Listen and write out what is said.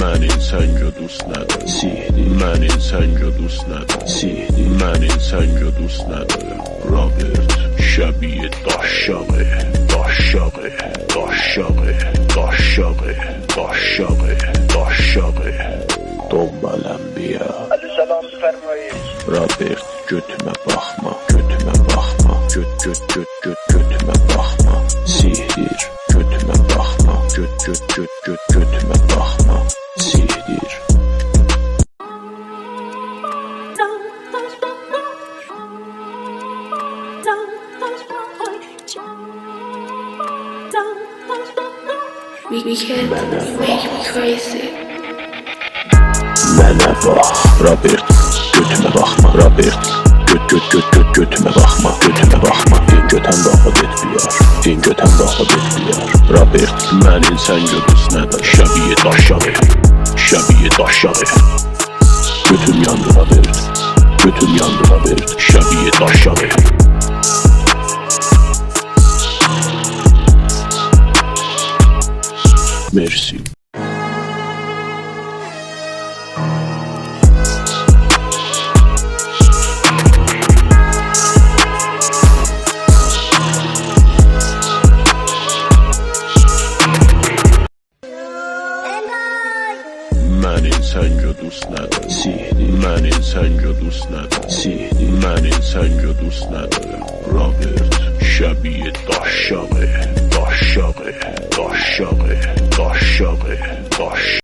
من این سنگو دوست ندارم. من این سنگو دوست ندارم. من این سنگو دوست ندارم. رابرت شبیه داشاقه داشاقه داشاقه داشاقه داشاقه داشاقه دنبالم بیا. سلام بفرمایید. رابرت götüme bakma, götüme bakma, götüme bakma. Sihir, götüme bakma, götüme bakma. Sihir. We can make me crazy. Mənə bax, Robert, götümə baxma, Robert. Götümə baxma, götümə baxma. Din götən baxa getməyər, din götən baxa getməyər. Robert, mənin səngə dost nədir? Şəbiyə daşağı, şəbiyə daşağı. Götüm yandı Robert, götüm yandı Robert. Şəbiyə daşağı. Merci. من این سنگو دوست ندارم. من این سنگو دوست ندارم. من این سنگو دوست ندارم. رابرت شبیه داشاقه داشاقه داشاقه داشاقه داشاقه